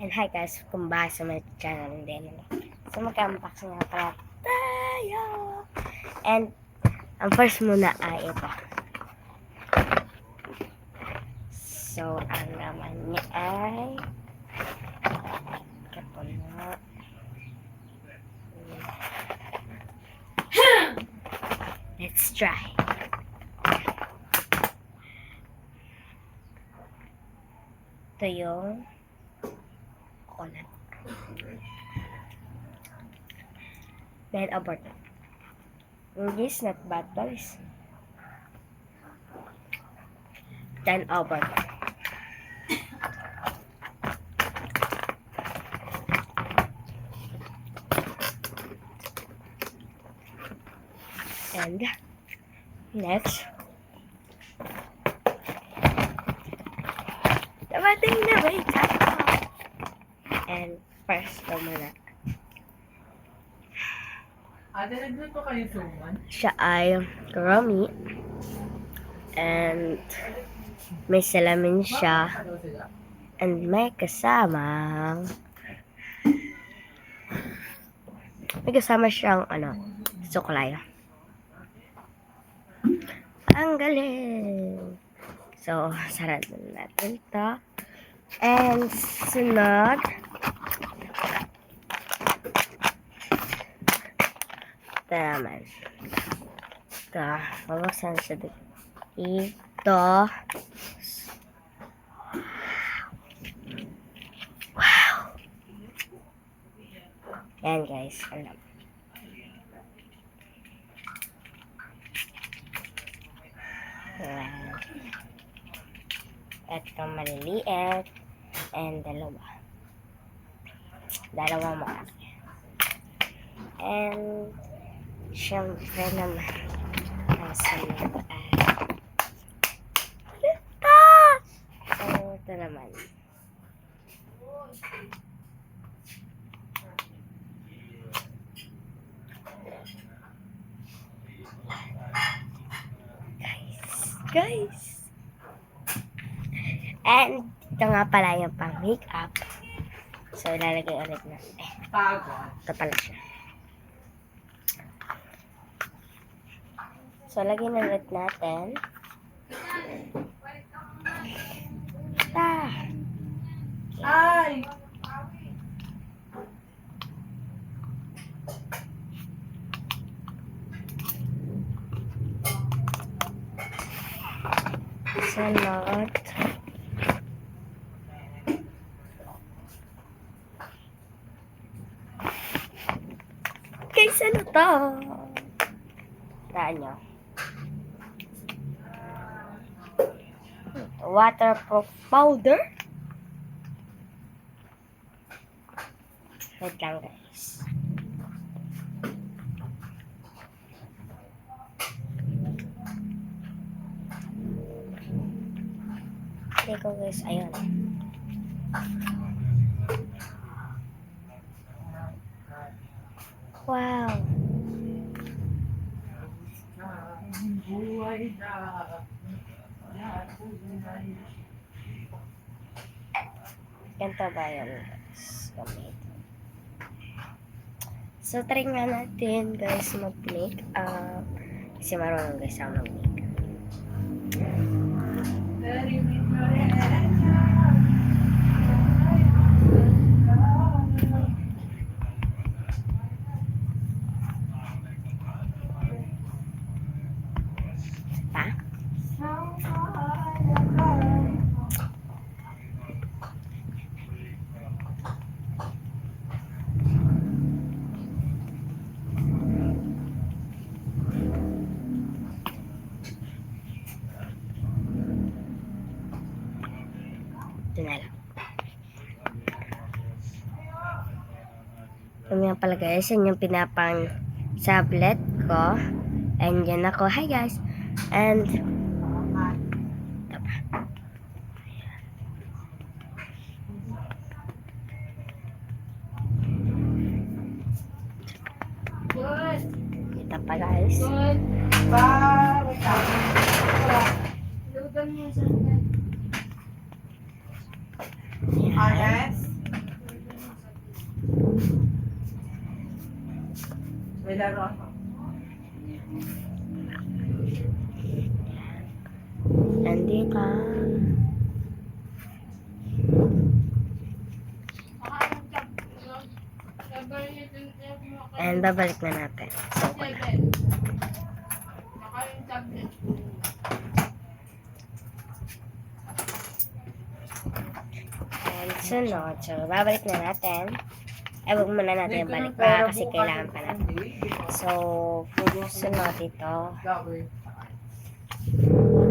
And hi guys, kung bago sa my channel din. So mag-unboxing nga pala tayo. And ang first muna ay ito. So ang naman niya ay ito na. Let's try. Ito yung coconut. Then abort. English nut butters. Then abort. And next, dumating na ba ito? And first, muna. Nagluto kayo suman? Siya ay kurami. And may salamin siya. And may kasama siyang suklay. Ang galing! So, sarado natin ito. And sunod, ito naman. Ito, mabuksan siya dito. Ito. Wow! Yan guys, alam. Ito maliliit. And dalawa malaki. And syempre naman ang sunod ay ito naman. Guys. And ito nga pala yung pang makeup. So, ilalagay ulit na. Ito pala siya. So, lagyan na ulit natin. Ay! Sunod. Guys, ano to? Taan nyo. Waterproof powder. Wait lang guys. Okay ko guys, ayun. Wow. Ganito ba yun guys? So, try nga natin guys mag-make up. Kasi marunong guys ako mag-make up. Ito na lang. Ito nga pala guys, yun yung pinapang tablet ko. And yan ako. Hi guys. And ito pa guys. RS? laro ako. Nandito. And babalik na natin. So, and sunod. So, babalik na natin. Ay, huwag muna natin balik pa kasi kailangan pa natin. So, sunod ito.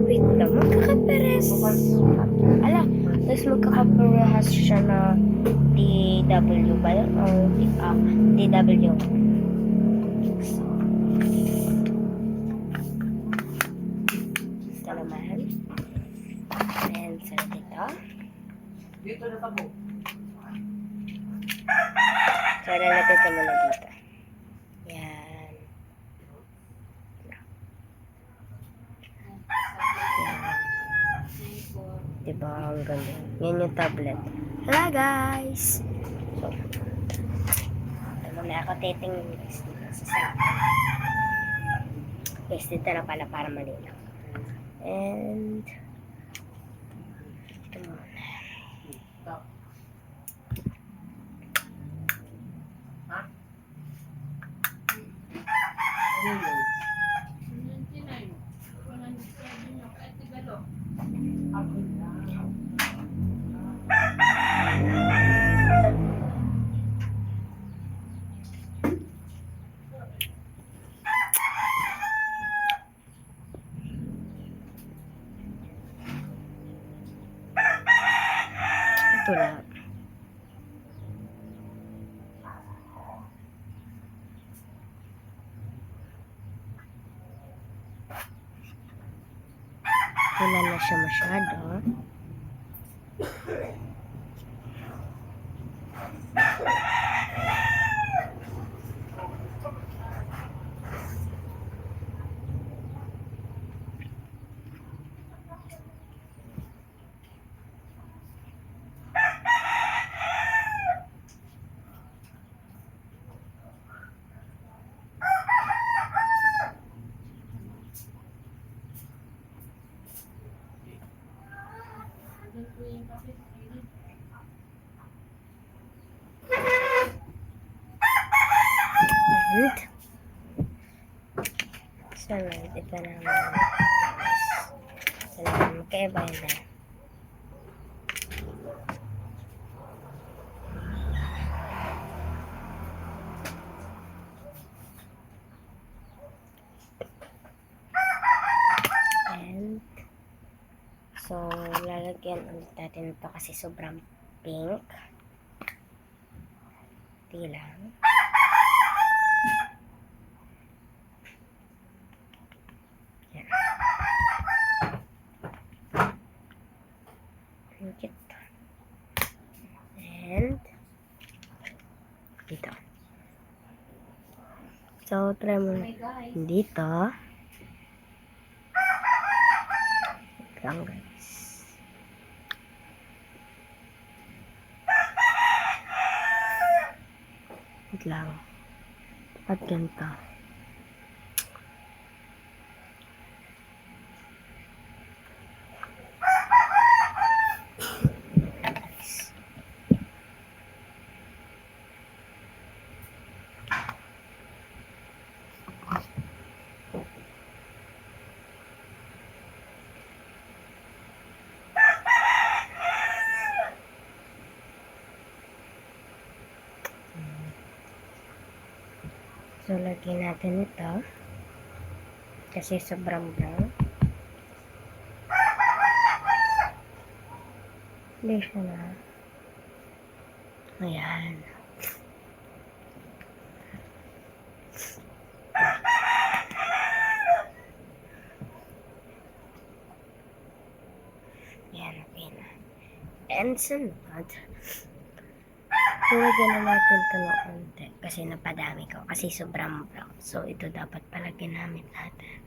Wait lang, magkakaperes. Ala, tapos magkakaparehas siya na DW ba yun? O DW. So, ito naman. And so, dito. Dito na tabo. So, lalagay ko muna dito. Yan. Diba, ang ganda. Yan yung tablet. Hello, guys! So, ito na ako titingin guys dito sa sa. Guys, dito na pala para malinaw. And, ito muna. Ha? Ano yun? Ako lang. Ito lang. Wala na siya masyado. And, sunod, ito naman. Ito naman, magkaiba yun na. And, so, lalagyan ulit natin ito kasi sobrang pink. Hindi lang. Yan. Pink it. And, dito. So, try mo dito. Lang guys. Wait lang. At ganito. So, lagyan natin ito. Kasi sobrang brown. Hindi siya na. Ayan. Ayan, okay na. And sunod, nilagyan na natin ito ng konti kasi napadami ko kasi sobrang brown. So, ito dapat pala ginamit natin.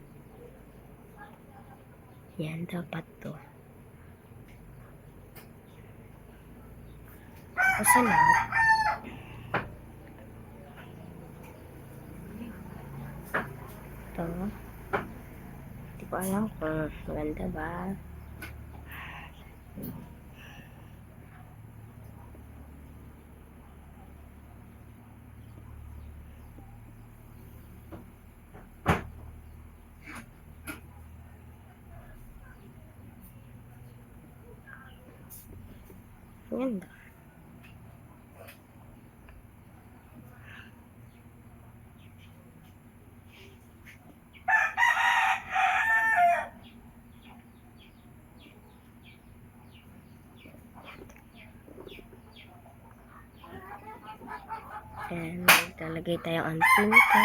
Yan, dapat to. Sunod, to. Hindi ko alam kung maganda ba. Maganda. And maglalagay tayong anting nito.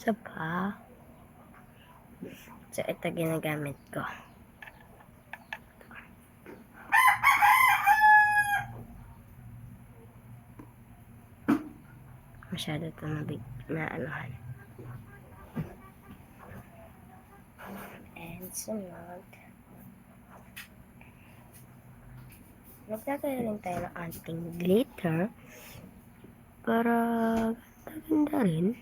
Isa pa. So, ito ginagamit ko. Masyado ito na anuhan. And sunod, magtatayo rin tayo ng anting glitter para ganda rin.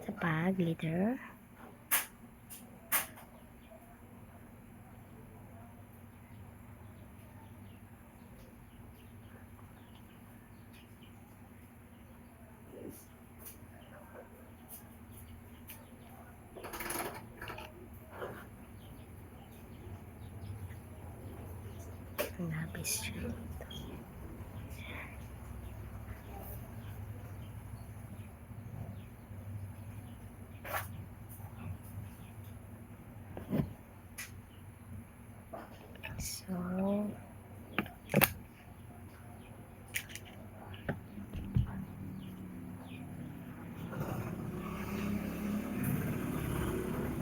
Isa pa, glitter. Labis siya dito. So,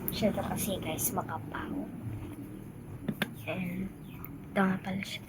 siya to kasi guys, makapaw. And ito nga pala siya.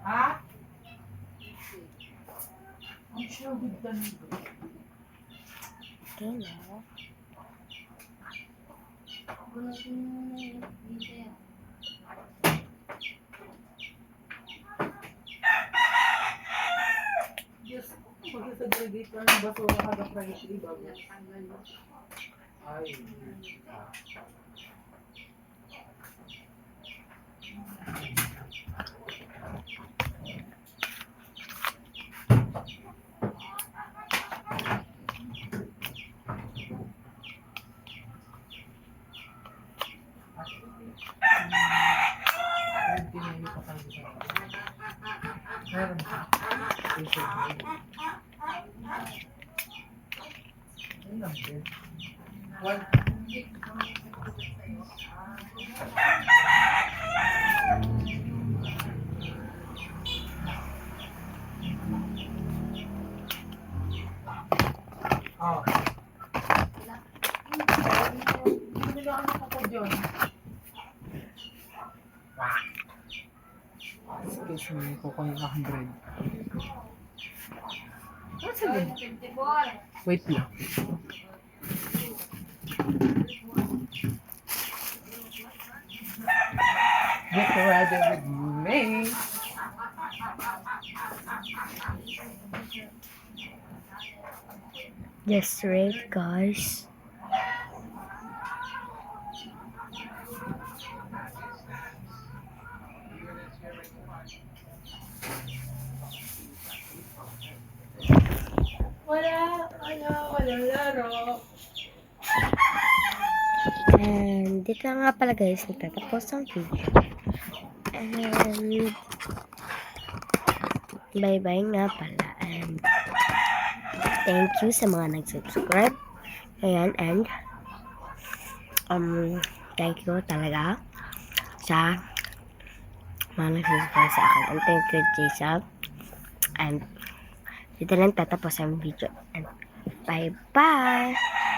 Ha? Ang siya ganda nito. Okay na. Diyos, pag-segregator ng basura kada Friday bago. Ay. Ayun lang, sir. One. Ah. Hindi nila ano ko dyan. Excuse me, kukunin ka 100. What's it? Wait lang. Get ready with me. Just wait, guys. Walang laro. And dito na nga pala guys, natatapos ang video. And bye-bye nga pala. And thank you sa mga nag-subscribe. Ayan, and thank you talaga sa mga nag-subscribe sa akin. And thank you, Jason. And dito lang tatapos ang video. And bye-bye!